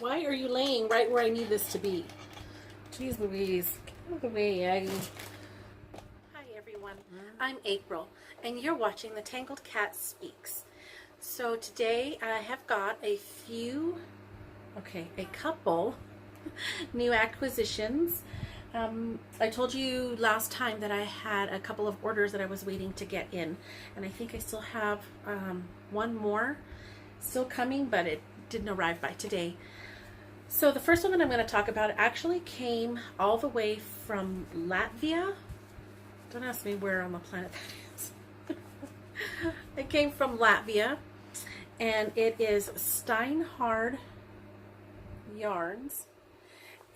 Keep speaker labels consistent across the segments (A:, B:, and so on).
A: Why are you laying right where I need this to be? Jeez Louise. Get out of the way, Aggie. Hi everyone, I'm April, and you're watching the Tangled Cat Speaks. So today I have got a couple new acquisitions. I told you last time that I had a couple of orders that I was waiting to get in, and I think I still have one more still coming, but it didn't arrive by today. So the first one that I'm going to talk about actually came all the way from Latvia. Don't ask me where on the planet that is. It came from Latvia, and it is Steinhard yarns.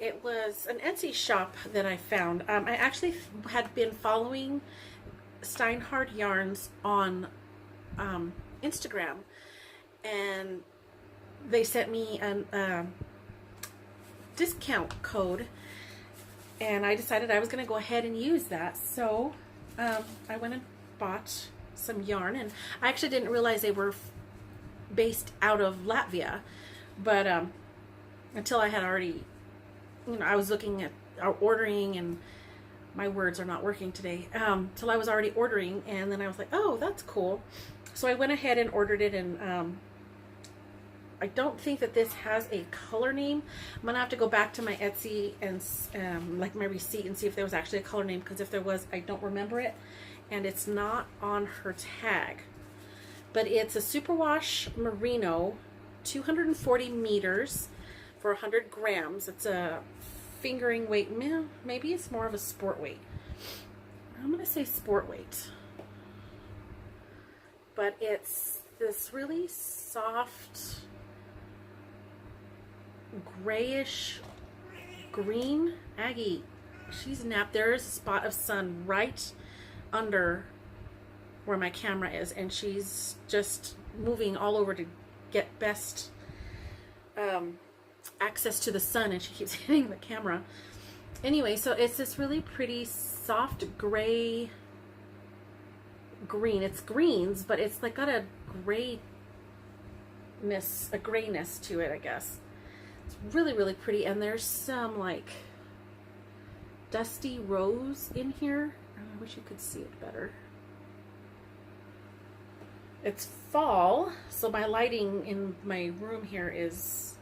A: It was an Etsy shop that I found. I actually had been following Steinhard yarns on Instagram, and they sent me a discount code, and I decided I was going to go ahead and use that. So I went and bought some yarn, and I actually didn't realize they were based out of Latvia, but until I had already, I was looking at ordering, and my words are not working today, till I was already ordering, and then I was like, oh, that's cool. So I went ahead and ordered it, and I don't think that this has a color name. I'm going to have to go back to my Etsy and like my receipt and see if there was actually a color name, because if there was, I don't remember it, and it's not on her tag. But it's a superwash merino, 240 meters for 100 grams. It's a fingering weight. Maybe it's more of a sport weight. I'm going to say sport weight. But it's this really soft grayish green. Aggie, she's napped. There's a spot of sun right under where my camera is, and she's just moving all over to get best access to the sun, and she keeps hitting the camera. Anyway, so it's this really pretty soft gray green. It's greens, but it's like got a grayness to it, I guess. It's really, really pretty, and there's some like dusty rose in here. I wish you could see it better. It's fall, so my lighting in my room here is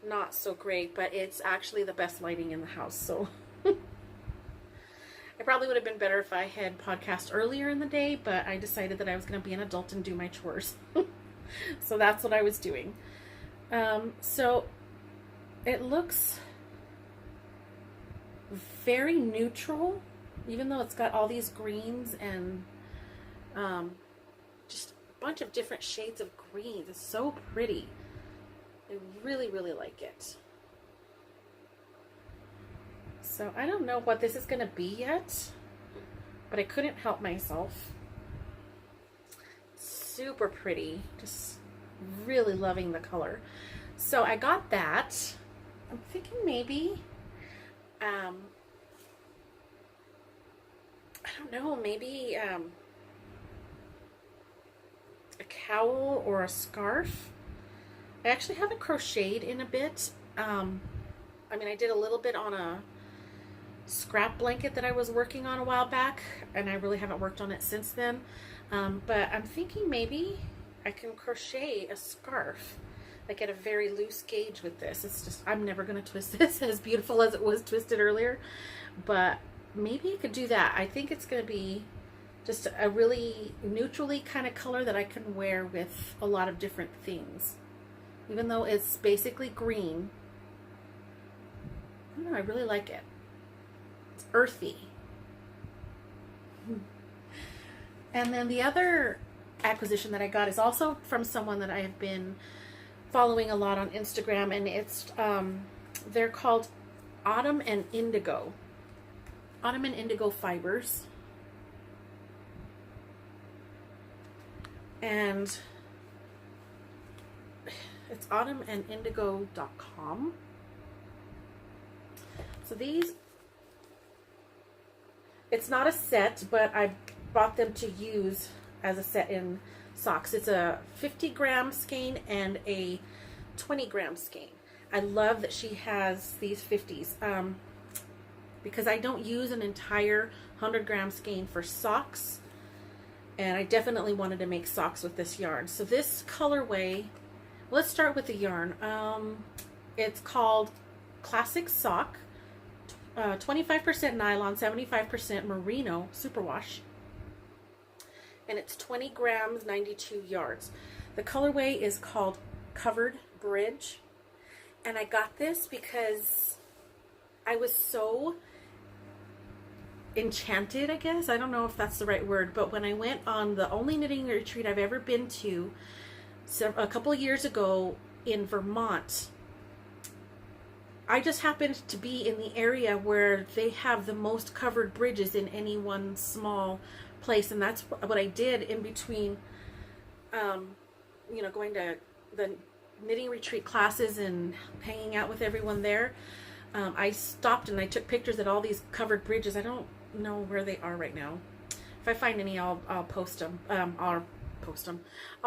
A: not so great, but it's actually the best lighting in the house, so it probably would have been better if I had podcast earlier in the day, but I decided that I was going to be an adult and do my chores. So that's what I was doing. So it looks very neutral, even though it's got all these greens and just a bunch of different shades of greens. It's so pretty. I really, really like it. So I don't know what this is going to be yet, but I couldn't help myself. Super pretty. Just really loving the color. So I got that. I'm thinking maybe, I don't know, maybe a cowl or a scarf. I actually haven't crocheted in a bit. I mean, I did a little bit on a scrap blanket that I was working on a while back, and I really haven't worked on it since then. But I'm thinking maybe I can crochet a scarf, like at a very loose gauge with this. It's just, I'm never going to twist this as beautiful as it was twisted earlier, but maybe I could do that. I think it's going to be just a really neutrally kind of color that I can wear with a lot of different things. Even though it's basically green, I don't know, I really like it. It's earthy. And then the other acquisition that I got is also from someone that I have been following a lot on Instagram, and it's they're called Autumn and Indigo fibers, and it's autumnandindigo.com. So these, it's not a set, but I bought them to use as a set in socks. It's a 50-gram skein and a 20-gram skein. I love that she has these 50s because I don't use an entire 100-gram skein for socks, and I definitely wanted to make socks with this yarn. So this colorway, let's start with the yarn. It's called Classic Sock, 25% nylon, 75% merino superwash, and it's 20 grams, 92 yards. The colorway is called Covered Bridge, and I got this because I was so enchanted, I guess. I don't know if that's the right word, but when I went on the only knitting retreat I've ever been to, a couple of years ago in Vermont, I just happened to be in the area where they have the most covered bridges in any one small place, and that's what I did in between, you know, going to the knitting retreat classes and hanging out with everyone there. I stopped and I took pictures at all these covered bridges. I don't know where they are right now. If I find any, I'll post them. I'll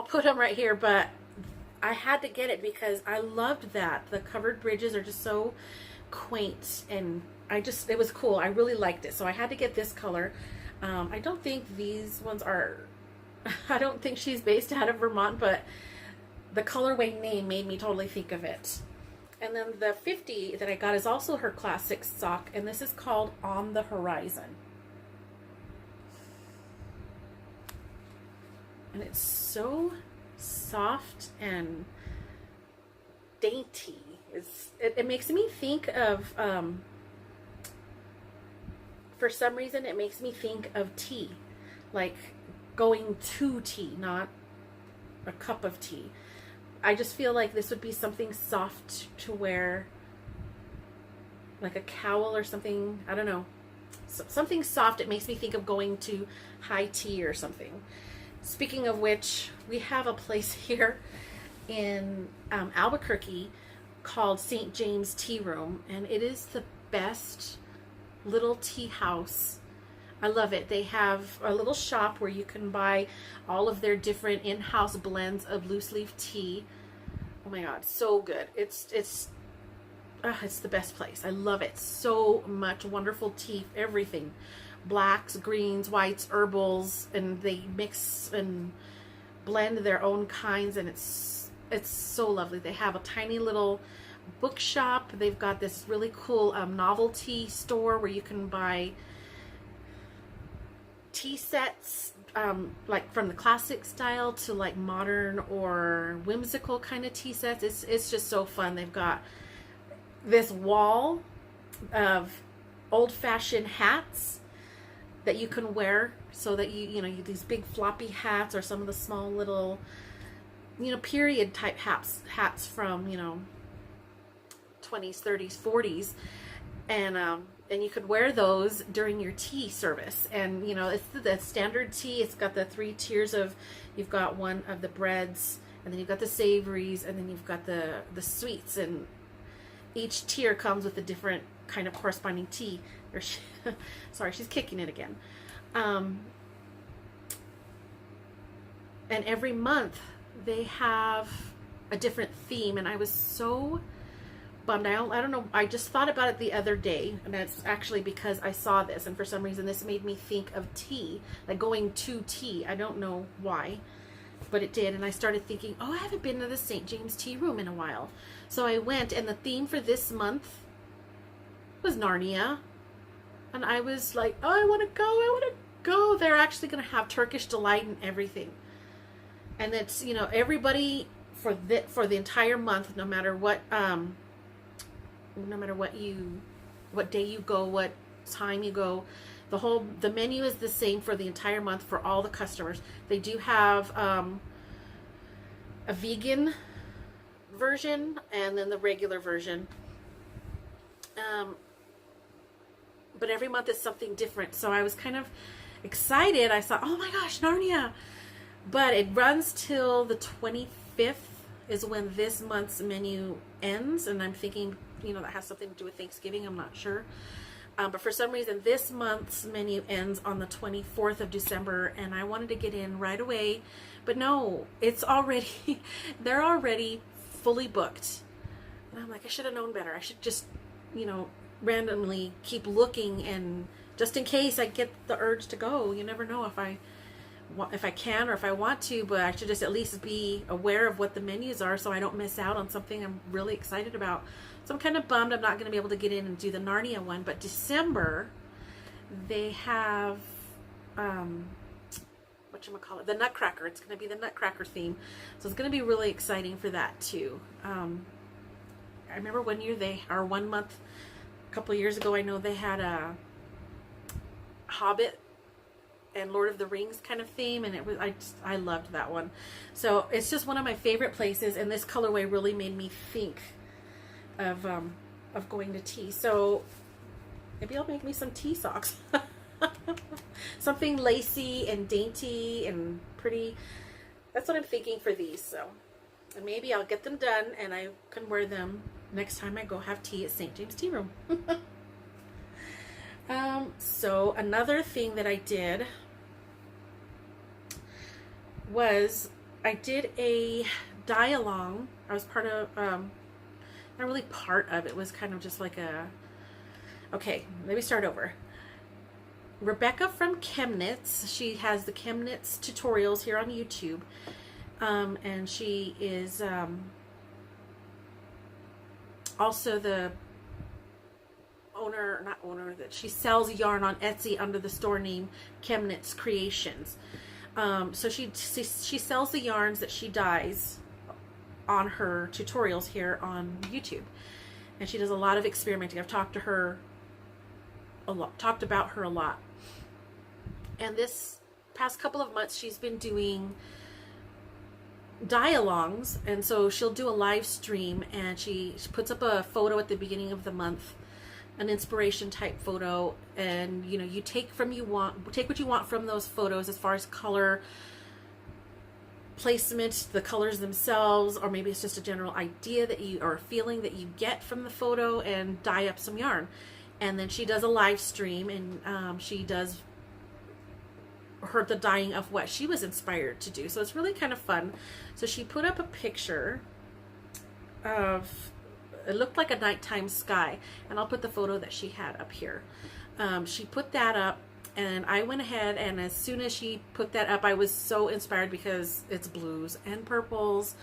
A: put them right here, but I had to get it because I loved that. The covered bridges are just so quaint, and it was cool. I really liked it. So I had to get this color. I don't think these ones are, I don't think she's based out of Vermont, but the colorway name made me totally think of it. And then the 50 that I got is also her classic sock, and this is called On the Horizon. And it's so soft and dainty. It makes me think of, for some reason, it makes me think of tea. Like going to tea, not a cup of tea. I just feel like this would be something soft to wear, like a cowl or something. I don't know. Something soft. It makes me think of going to high tea or something. Speaking of which, we have a place here in Albuquerque called St. James Tea Room, and it is the best little tea house. I love it. They have a little shop where you can buy all of their different in-house blends of loose leaf tea. Oh my God, so good. It's the best place. I love it so much. Wonderful tea, everything. Blacks, greens, whites, herbals, and they mix and blend their own kinds, and it's so lovely. They have a tiny little bookshop. They've got this really cool novelty store where you can buy tea sets, like from the classic style to like modern or whimsical kind of tea sets. It's just so fun. They've got this wall of old-fashioned hats that you can wear, so that you these big floppy hats, or some of the small little period type hats from 20s, 30s, 40s, and you could wear those during your tea service. And it's the standard tea. It's got the 3 tiers of, you've got one of the breads, and then you've got the savories, and then you've got the sweets, and each tier comes with a different kind of corresponding tea. Sorry, she's kicking it again. And every month they have a different theme, and I was so bummed. I don't know, I just thought about it the other day, and that's actually because I saw this, and for some reason this made me think of tea, like going to tea. I don't know why, but it did. And I started thinking, oh, I haven't been to the St. James Tea Room in a while. So I went, and the theme for this month was Narnia. And I was like, oh, I want to go. They're actually going to have Turkish Delight and everything. And it's, everybody for the entire month, no matter what what day you go, what time you go, the menu is the same for the entire month for all the customers. They do have a vegan version and then the regular version. But every month is something different. So I was kind of excited. I thought, oh my gosh, Narnia. But it runs till the 25th is when this month's menu ends. And I'm thinking, that has something to do with Thanksgiving. I'm not sure. But for some reason, this month's menu ends on the 24th of December. And I wanted to get in right away. But no, they're already fully booked. And I'm like, I should have known better. I should just, randomly keep looking, and just in case I get the urge to go. You never know if I can or if I want to, but I should just at least be aware of what the menus are so I don't miss out on something I'm really excited about. So I'm kind of bummed I'm not going to be able to get in and do the Narnia one, but December they have whatchamacallit, the Nutcracker. It's going to be the Nutcracker theme, so it's going to be really exciting for that too. I remember one year one month a couple of years ago, I know they had a Hobbit and Lord of the Rings kind of theme, and I loved that one. So it's just one of my favorite places, and this colorway really made me think of going to tea. So maybe I'll make me some tea socks. Something lacy and dainty and pretty. That's what I'm thinking for these. So, and maybe I'll get them done and I can wear them next time I go have tea at St. James Tea Room. So another thing that I did was I did a dye-along. I was part of, not really part of, it was kind of just like okay, let me start over. Rebecca from Chemnitz, she has the Chemnitz tutorials here on YouTube, and she is also the owner, that she sells yarn on Etsy under the store name Chemnitz Creations. So she sells the yarns that she dyes on her tutorials here on YouTube, and she does a lot of experimenting. I've talked about her a lot. And this past couple of months, she's been doing dye-alongs, and so she'll do a live stream, and she puts up a photo at the beginning of the month, an inspiration type photo, and you take what you want from those photos as far as color, placement, the colors themselves, or maybe it's just a general idea or a feeling that you get from the photo, and dye up some yarn. And then she does a live stream, and she does the dyeing of what she was inspired to do. So it's really kind of fun. So she put up a picture of, it looked like a nighttime sky, and I'll put the photo that she had up here. She put that up, and I went ahead, and as soon as she put that up, I was so inspired because it's blues and purples.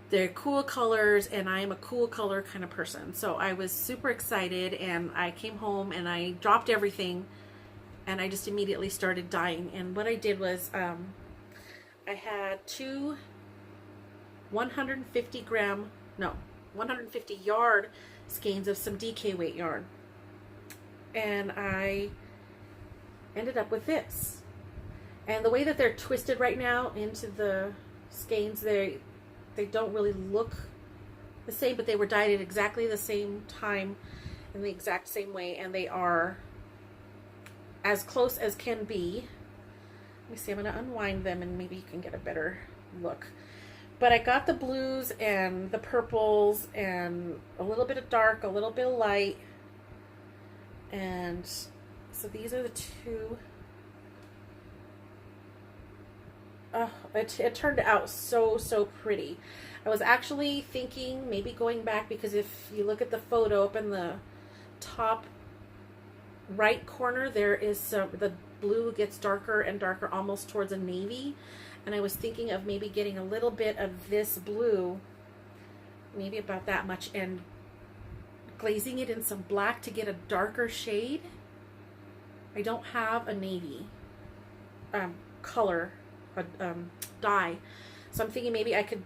A: They're cool colors, and I am a cool color kind of person. So I was super excited, and I came home and I dropped everything, and I just immediately started dyeing. And what I did was I had two 150 yard skeins of some DK weight yarn, and I ended up with this. And the way that they're twisted right now into the skeins, they don't really look the same, but they were dyed at exactly the same time in the exact same way, and they are as close as can be. Let me see, I'm going to unwind them and maybe you can get a better look. But I got the blues and the purples and a little bit of dark, a little bit of light. And so these are the two. It turned out so pretty. I was actually thinking maybe going back, because if you look at the photo up in the top right corner, there is the blue gets darker and darker, almost towards a navy. And I was thinking of maybe getting a little bit of this blue, maybe about that much, and glazing it in some black to get a darker shade. I don't have a navy color dye, so I'm thinking maybe I could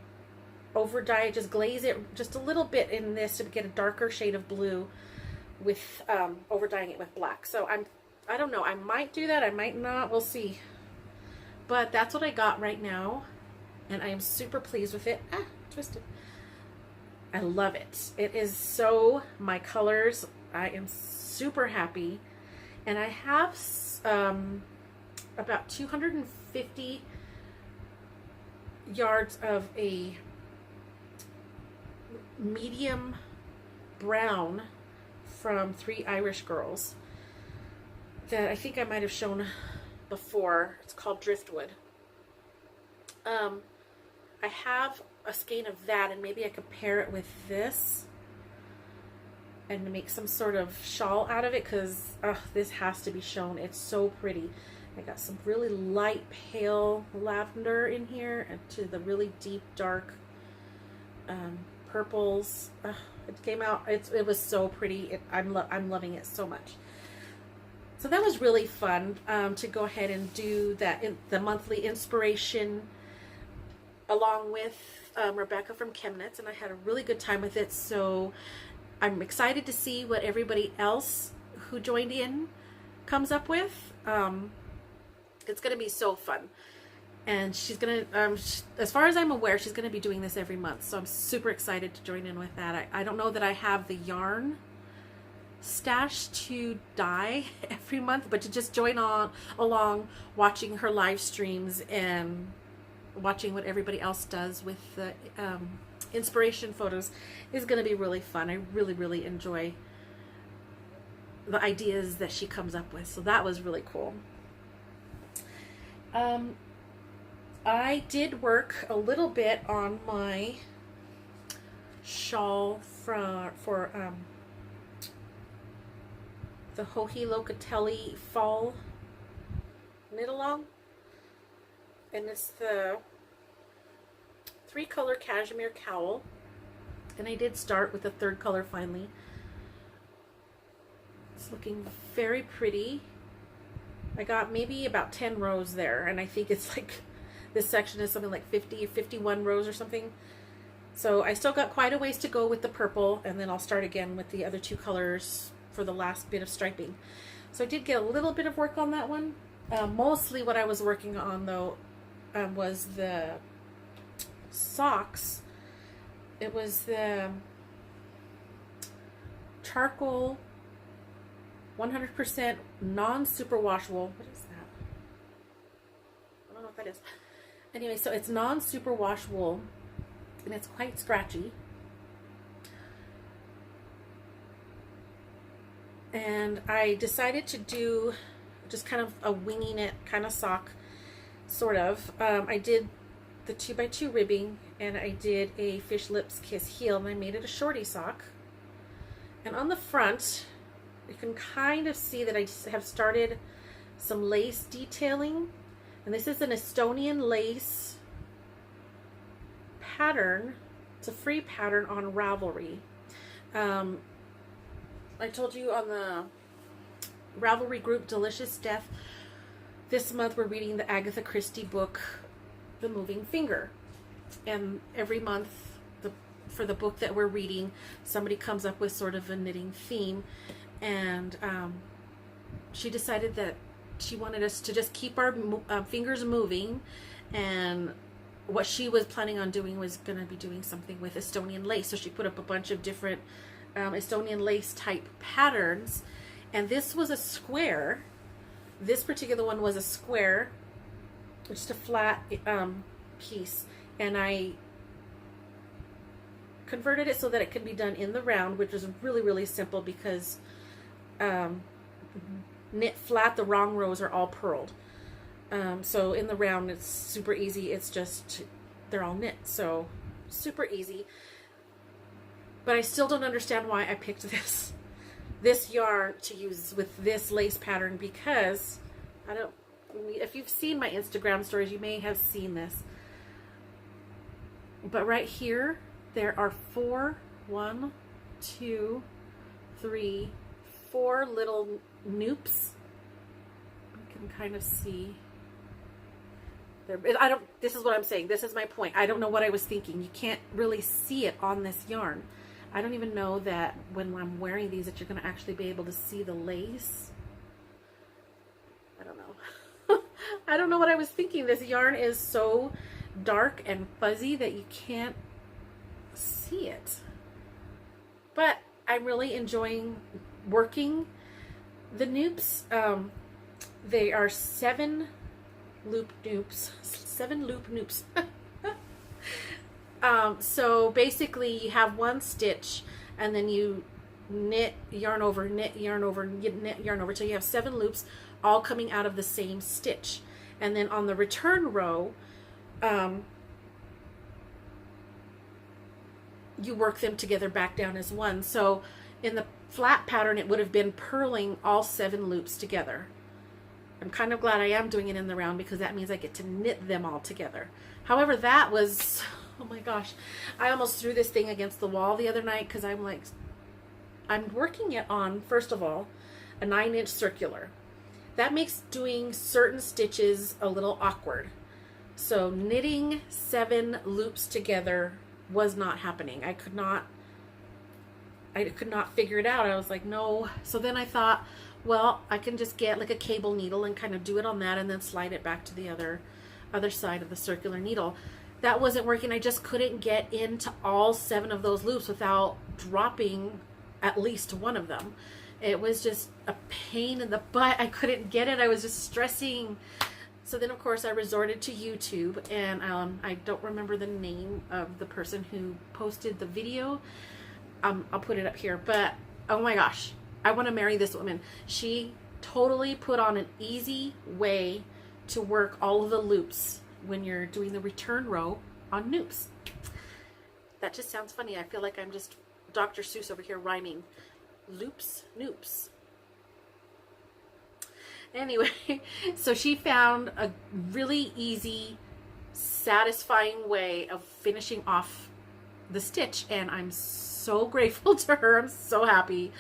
A: over dye it, just glaze it just a little bit in this to get a darker shade of blue with over dyeing it with black. So I don't know, I might do that, I might not, we'll see. But that's what I got right now, and I am super pleased with it. Twisted. I love it. It is so my colors. I am super happy, and I have about 250 yards of a medium brown from 3 Irish Girls that I think I might have shown before. It's called Driftwood. I have a skein of that, and maybe I could pair it with this. and to make some sort of shawl out of it, because this has to be shown. It's so pretty. I got some really light pale lavender in here, and to the really deep dark purples. It came out, it was so pretty. I'm loving it so much. So that was really fun to go ahead and do that, the monthly inspiration along with Rebecca from Chemnitz, and I had a really good time with it. So I'm excited to see what everybody else who joined in comes up with. It's going to be so fun. And she's going to, as far as I'm aware, she's going to be doing this every month. So I'm super excited to join in with that. I don't know that I have the yarn stash to dye every month, but to just join along watching her live streams and watching what everybody else does with the inspiration photos is going to be really fun. I really, really enjoy the ideas that she comes up with. So that was really cool. I did work a little bit on my shawl for the Joji Locatelli fall knit along, and it's the 3-color cashmere cowl, and I did start with the 3rd color finally. It's looking very pretty. I got maybe about 10 rows there, and I think it's like this section is something like 51 rows or something. So I still got quite a ways to go with the purple, and then I'll start again with the other 2 colors for the last bit of striping. So I did get a little bit of work on that one. Mostly what I was working on though was the socks. It was the charcoal 100% non-superwash wool. What is that? I don't know what that is. Anyway, so it's non-superwash wool, and it's quite scratchy. And I decided to do just kind of a winging it kind of sock, sort of. I did the 2x2 ribbing, and I did a fish lips kiss heel, and I made it a shorty sock. And on the front, you can kind of see that I have started some lace detailing, and this is an Estonian lace pattern. It's a free pattern on Ravelry. I told you on the Ravelry group Delicious Death, this month we're reading the Agatha Christie book The Moving Finger, and every month for the book that we're reading, somebody comes up with sort of a knitting theme, and she decided that she wanted us to just keep our fingers moving, and what she was planning on doing was going to be doing something with Estonian lace. So she put up a bunch of different Estonian lace type patterns, and this was a square. This particular one was a square, just a flat piece, and I converted it so that it could be done in the round, which was really, really simple because knit flat, the wrong rows are all purled. So in the round it's super easy. It's just they're all knit, so super easy. But I still don't understand why I picked this yarn to use with this lace pattern, because if you've seen my Instagram stories, you may have seen this. But right here, there are 4 little noops. You can kind of see. This is what I'm saying. This is my point. I don't know what I was thinking. You can't really see it on this yarn. I don't even know that when I'm wearing these that you're going to actually be able to see the lace. I don't know. I don't know what I was thinking. This yarn is so dark and fuzzy that you can't see it. But I'm really enjoying working the noops. They are 7 loop noops. 7 loop noops. So basically you have 1 stitch, and then you knit yarn over, knit yarn over, knit yarn over, till you have 7 loops all coming out of the same stitch. And then on the return row, you work them together back down as one. So in the flat pattern, it would have been purling all 7 loops together. I'm kind of glad I am doing it in the round because that means I get to knit them all together. However, that was, oh my gosh, I almost threw this thing against the wall the other night because I'm like, I'm working it on, first of all, a 9-inch circular. That makes doing certain stitches a little awkward. So knitting 7 loops together was not happening. I could not figure it out. I was like, no. So then I thought, well, I can just get like a cable needle and kind of do it on that and then slide it back to the other side of the circular needle. That wasn't working. I just couldn't get into all 7 of those loops without dropping at least one of them. It was just a pain in the butt. I couldn't get it. I was just stressing. So then, of course, I resorted to YouTube, and I don't remember the name of the person who posted the video. I'll put it up here. But, oh my gosh, I want to marry this woman. She totally put on an easy way to work all of the loops when you're doing the return row on noops. That just sounds funny. I feel like I'm just Dr. Seuss over here rhyming. Loops, noops. Anyway, so she found a really easy, satisfying way of finishing off the stitch, and I'm so grateful to her. I'm so happy.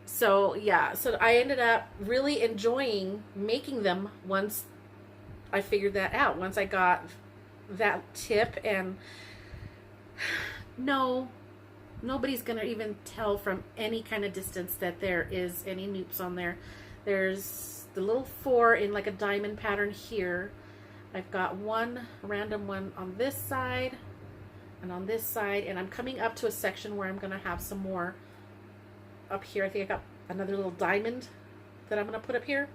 A: So yeah, so I ended up really enjoying making them once I figured that out, once I got that tip. And no, nobody's gonna even tell from any kind of distance that there is any noops on there. There's the little 4 in like a diamond pattern here. I've got one random one on this side and on this side, and I'm coming up to a section where I'm gonna have some more up here. I think I got another little diamond that I'm gonna put up here.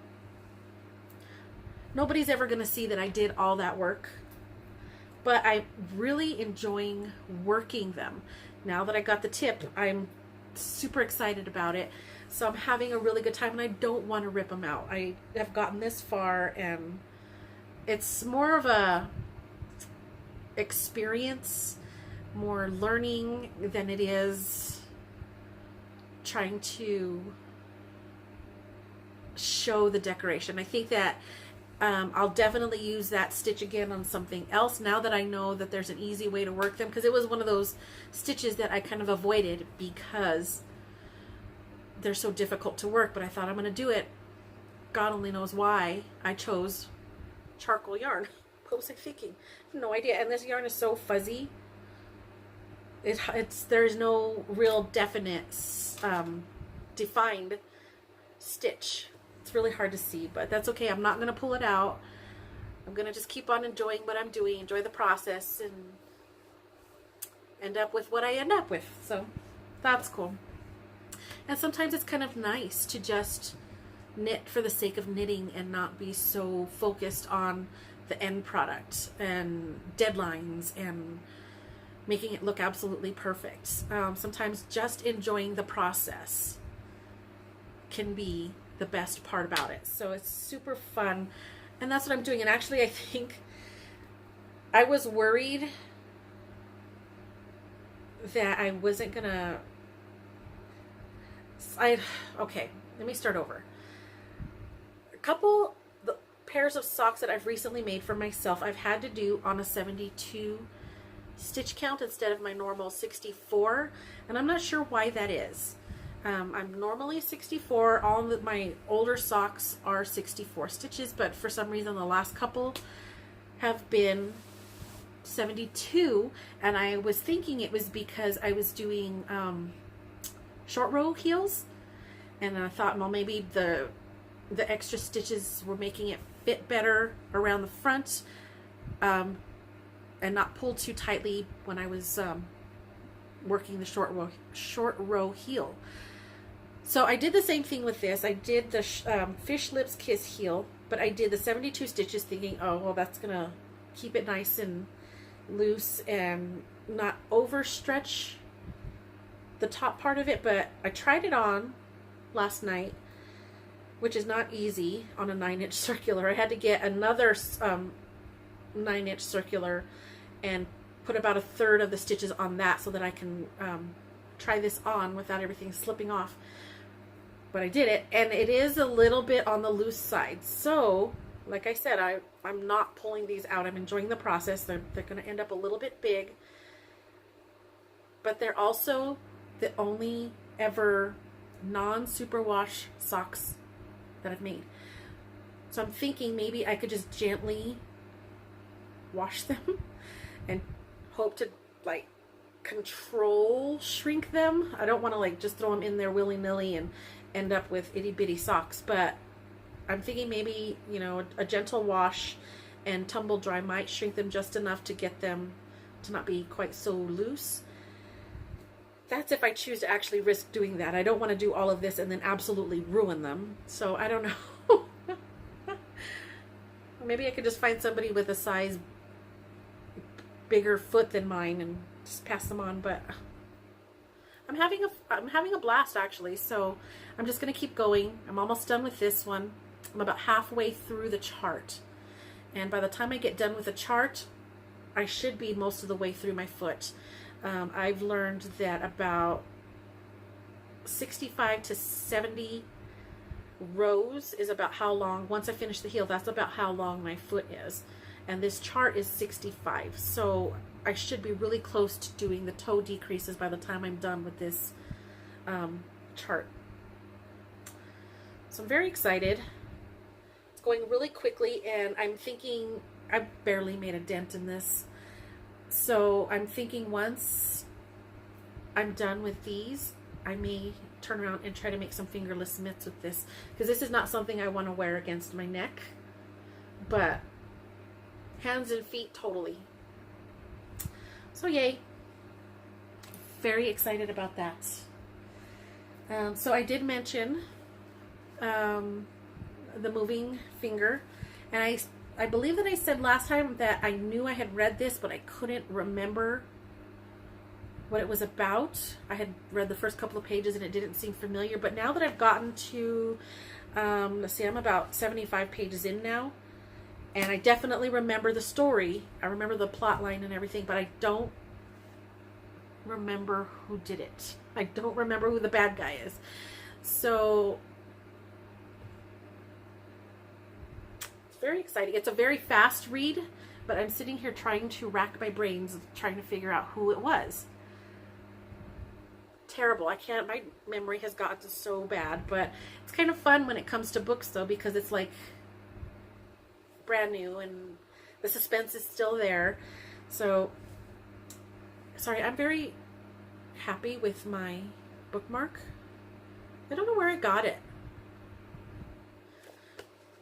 A: Nobody's ever gonna see that I did all that work, but I'm really enjoying working them. Now that I got the tip, I'm super excited about it. So I'm having a really good time, and I don't want to rip them out. I have gotten this far, and it's more of a experience, more learning than it is trying to show the decoration. I think that I'll definitely use that stitch again on something else now that I know that there's an easy way to work them, because it was one of those stitches that I kind of avoided because they're so difficult to work. But I thought, I'm going to do it. God only knows why I chose charcoal yarn. What was I thinking? No idea. And this yarn is so fuzzy. There's no real definite defined stitch. It's really hard to see, but that's okay. I'm not going to pull it out. I'm going to just keep on enjoying what I'm doing, enjoy the process, and end up with what I end up with. So that's cool. And sometimes it's kind of nice to just knit for the sake of knitting and not be so focused on the end product and deadlines and making it look absolutely perfect. Sometimes just enjoying the process can be the best part about it. So it's super fun, and that's what I'm doing. And actually, I think I was worried that I wasn't gonna okay, let me start over. A couple pairs of socks that I've recently made for myself, I've had to do on a 72 stitch count instead of my normal 64, and I'm not sure why that is. I'm normally 64. All of my older socks are 64 stitches, but for some reason the last couple have been 72, and I was thinking it was because I was doing short row heels, and I thought, well, maybe the extra stitches were making it fit better around the front and not pull too tightly when I was working the short row heel. So I did the same thing with this. I did the Fish Lips Kiss heel, but I did the 72 stitches thinking, oh, well, that's gonna keep it nice and loose and not overstretch the top part of it. But I tried it on last night, which is not easy on a 9-inch circular. I had to get another 9-inch circular and put about a third of the stitches on that so that I can try this on without everything slipping off. But I did it, and it is a little bit on the loose side. So, like I said, I'm not pulling these out. I'm enjoying the process. They're going to end up a little bit big. But they're also the only ever non-superwash socks that I've made. So I'm thinking maybe I could just gently wash them and hope to like control shrink them. I don't want to like just throw them in there willy-nilly and end up with itty-bitty socks, but I'm thinking maybe, you know, a gentle wash and tumble dry might shrink them just enough to get them to not be quite so loose. That's if I choose to actually risk doing that. I don't want to do all of this and then absolutely ruin them. So I don't know. Maybe I could just find somebody with a size bigger foot than mine and just pass them on. But I'm having a blast actually. So I'm just going to keep going. I'm almost done with this one. I'm about halfway through the chart. And by the time I get done with the chart, I should be most of the way through my foot. I've learned that about 65 to 70 rows is about how long, once I finish the heel, that's about how long my foot is. And this chart is 65. So I should be really close to doing the toe decreases by the time I'm done with this chart. So I'm very excited. It's going really quickly, and I'm thinking I barely made a dent in this. So I'm thinking once I'm done with these, I may turn around and try to make some fingerless mitts with this, because this is not something I want to wear against my neck, but hands and feet totally. So yay, very excited about that. So I did mention the moving finger, and I believe that I said last time that I knew I had read this, but I couldn't remember what it was about. I had read the first couple of pages and it didn't seem familiar, but now that I've gotten to, let's see, I'm about 75 pages in now, and I definitely remember the story. I remember the plot line and everything, but I don't remember who did it. I don't remember who the bad guy is. So very exciting. It's a very fast read, but I'm sitting here trying to rack my brains, trying to figure out who it was. Terrible. I can't, my memory has gotten so bad, but it's kind of fun when it comes to books though, because it's like brand new and the suspense is still there. So, sorry, I'm very happy with my bookmark. I don't know where I got it,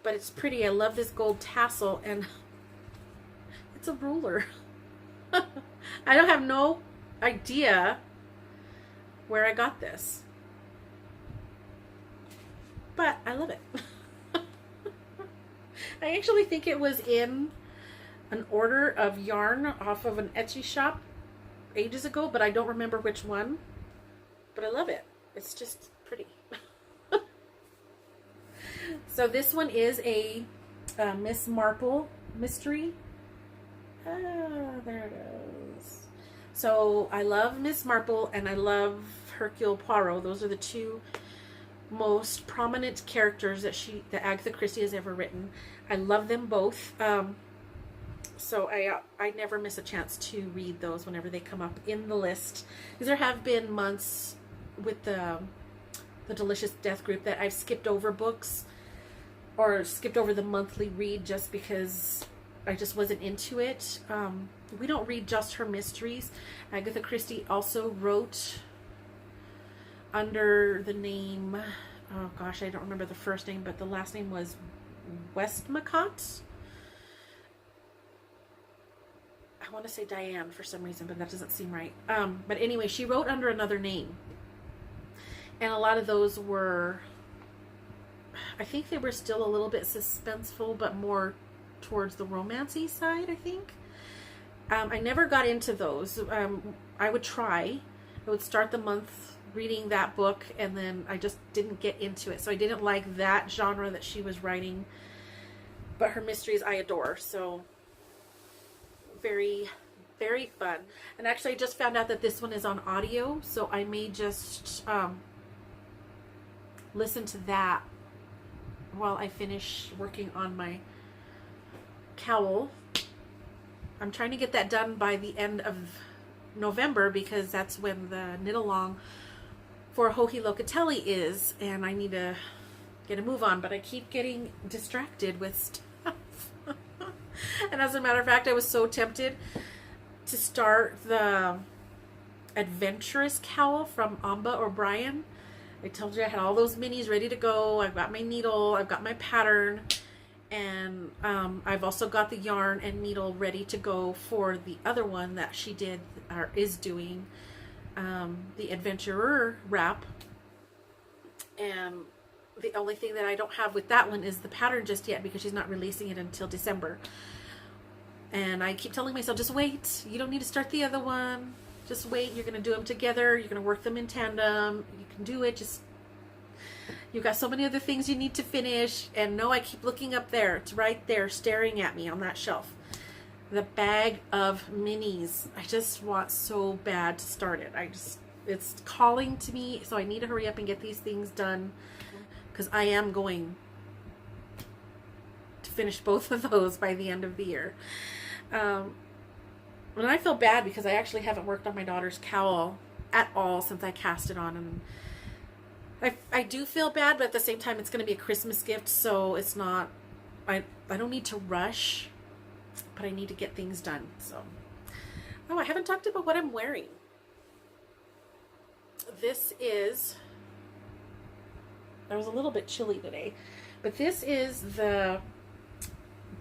A: but it's pretty. I love this gold tassel, and it's a ruler. I don't have no idea where I got this, but I love it. I actually think it was in an order of yarn off of an Etsy shop ages ago, but I don't remember which one. But I love it. It's just pretty. So this one is a Miss Marple mystery. There it is. So I love Miss Marple and I love Hercule Poirot. Those are the two most prominent characters that Agatha Christie has ever written. I love them both. So I never miss a chance to read those whenever they come up in the list. Because there have been months with the Delicious Death group that I've skipped over books or skipped over the monthly read just because I just wasn't into it. We don't read just her mysteries. Agatha Christie also wrote under the name, oh gosh, I don't remember the first name, but the last name was Westmacott. I want to say Diane for some reason, but that doesn't seem right. But anyway, she wrote under another name. And a lot of those were, I think they were still a little bit suspenseful, but more towards the romancy side, I think. I never got into those. I would try. I would start the month reading that book, and then I just didn't get into it. So I didn't like that genre that she was writing. But her mysteries I adore. So very Very fun. And actually, I just found out that this one is on audio, so I may just listen to that while I finish working on my cowl. I'm trying to get that done by the end of November because that's when the knit along for Hohi Locatelli is, and I need to get a move on, but I keep getting distracted with stuff. And as a matter of fact, I was so tempted to start the adventurous cowl from Amba O'Brien. I told you I had all those minis ready to go. I've got my needle, I've got my pattern, and I've also got the yarn and needle ready to go for the other one that she did or is doing, the Adventurer wrap. And the only thing that I don't have with that one is the pattern just yet because she's not releasing it until December. And I keep telling myself, just wait. You don't need to start the other one. Just wait. You're going to do them together. You're going to work them in tandem. You can do it. Just, you've got so many other things you need to finish. And no, I keep looking up there. It's right there staring at me on that shelf. The bag of minis. I just want so bad to start it. It's calling to me. So I need to hurry up and get these things done, because I am going to finish both of those by the end of the year. And I feel bad because I actually haven't worked on my daughter's cowl at all since I cast it on. And I do feel bad, but at the same time, it's going to be a Christmas gift, so it's not, I don't need to rush, but I need to get things done. So, oh, I haven't talked about what I'm wearing. This is, I was a little bit chilly today, but this is the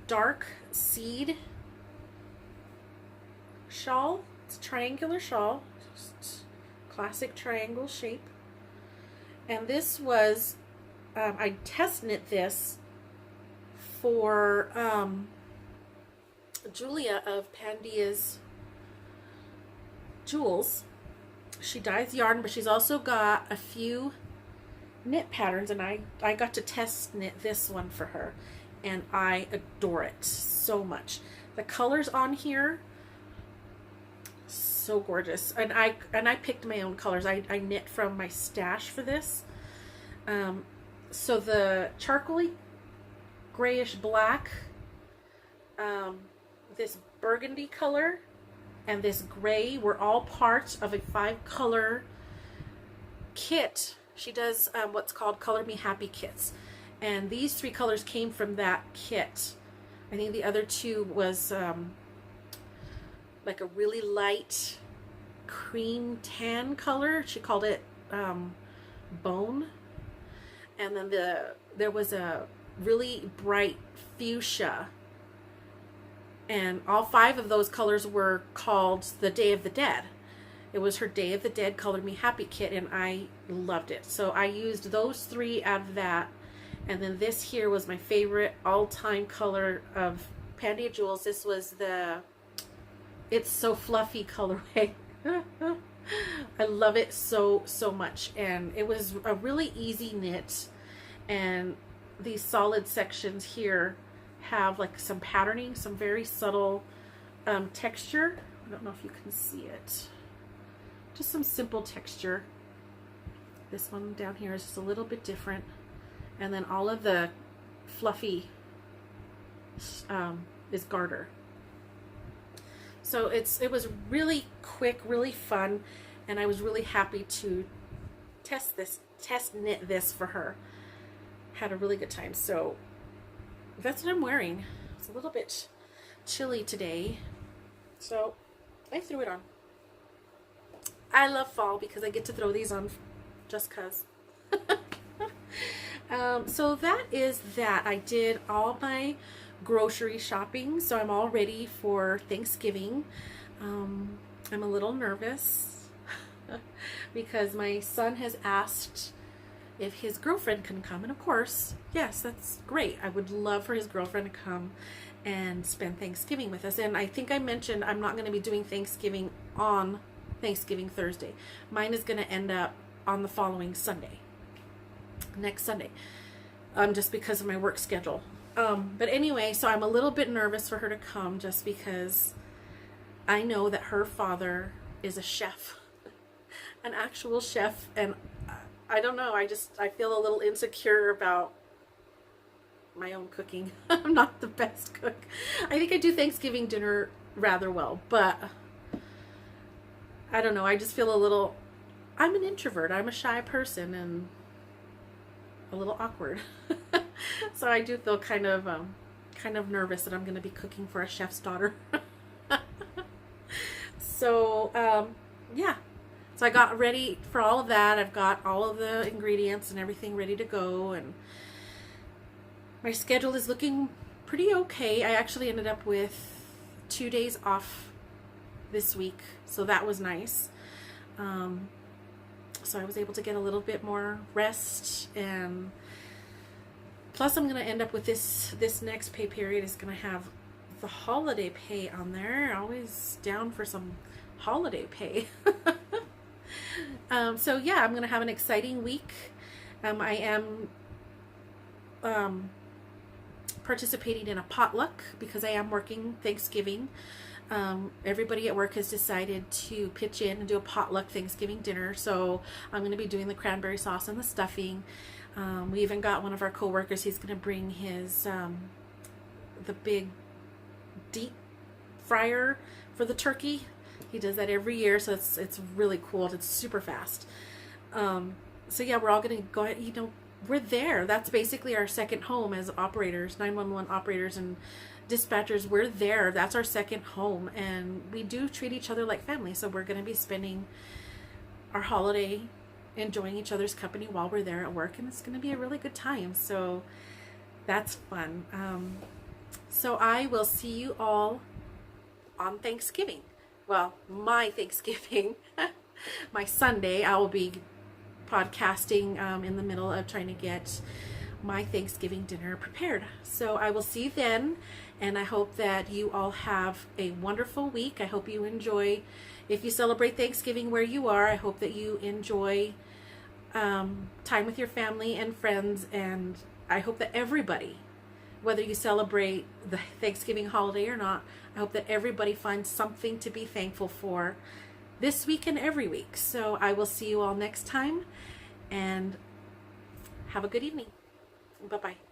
A: Dark Seed shawl. It's a triangular shawl, just classic triangle shape. And this was, I test knit this for Julia of Pandia's Jewels. She dyes yarn, but she's also got a few knit patterns, and I got to test knit this one for her, and I adore it so much. The colors on here, so gorgeous. And I picked my own colors. I knit from my stash for this. So the charcoaly grayish black, this burgundy color, and this gray were all part of a 5-color kit. She does what's called Color Me Happy kits, and these 3 colors came from that kit. I think the other 2 was like a really light cream tan color. She called it Bone. And then there was a really bright fuchsia. And all 5 of those colors were called the Day of the Dead. It was her Day of the Dead Color Me Happy kit, and I loved it. So I used those 3 out of that. And then this here was my favorite all-time color of Pandia Jewels. This was the It's So Fluffy colorway. I love it so much, and it was a really easy knit, and these solid sections here have like some patterning, some very subtle texture. I don't know if you can see it, just some simple texture. This one down here is just a little bit different, and then all of the fluffy is garter. So it was really quick, really fun, and I was really happy to test knit this for her. Had a really good time. So that's what I'm wearing. It's a little bit chilly today, so I threw it on. I love fall because I get to throw these on just cause. So that is that. I did all my grocery shopping, so I'm all ready for Thanksgiving. I'm a little nervous because my son has asked if his girlfriend can come, and of course, yes, that's great. I would love for his girlfriend to come and spend Thanksgiving with us. And I think I mentioned I'm not going to be doing Thanksgiving on Thanksgiving Thursday. Mine is going to end up on the following Sunday, next Sunday, just because of my work schedule. But anyway, so I'm a little bit nervous for her to come just because I know that her father is a chef, an actual chef, and I don't know, I feel a little insecure about my own cooking. I'm not the best cook. I think I do Thanksgiving dinner rather well, but I don't know, I just feel a little, I'm an introvert, I'm a shy person and a little awkward. So I do feel kind of nervous that I'm going to be cooking for a chef's daughter. So yeah, so I got ready for all of that. I've got all of the ingredients and everything ready to go, and my schedule is looking pretty okay. I actually ended up with 2 days off this week, so that was nice. So I was able to get a little bit more rest, and plus I'm going to end up with this next pay period is going to have the holiday pay on there. Always down for some holiday pay. So yeah, I'm going to have an exciting week. I am participating in a potluck because I am working Thanksgiving. Everybody at work has decided to pitch in and do a potluck Thanksgiving dinner, so I'm going to be doing the cranberry sauce and the stuffing. We even got one of our coworkers, he's going to bring his the big deep fryer for the turkey. He does that every year, so it's really cool. It's super fast. So yeah, we're all going to go ahead, you know, we're there. That's basically our second home as operators, 911 operators and dispatchers. We're there. That's our second home, and we do treat each other like family. So we're going to be spending our holiday enjoying each other's company while we're there at work, and it's going to be a really good time. So that's fun. So I will see you all on Thanksgiving. Well, my Thanksgiving, my Sunday, I will be podcasting in the middle of trying to get my Thanksgiving dinner prepared. So I will see you then, and I hope that you all have a wonderful week. I hope you enjoy, if you celebrate Thanksgiving where you are, I hope that you enjoy time with your family and friends, and I hope that everybody, whether you celebrate the Thanksgiving holiday or not, I hope that everybody finds something to be thankful for this week and every week. So I will see you all next time, and have a good evening. Bye-bye.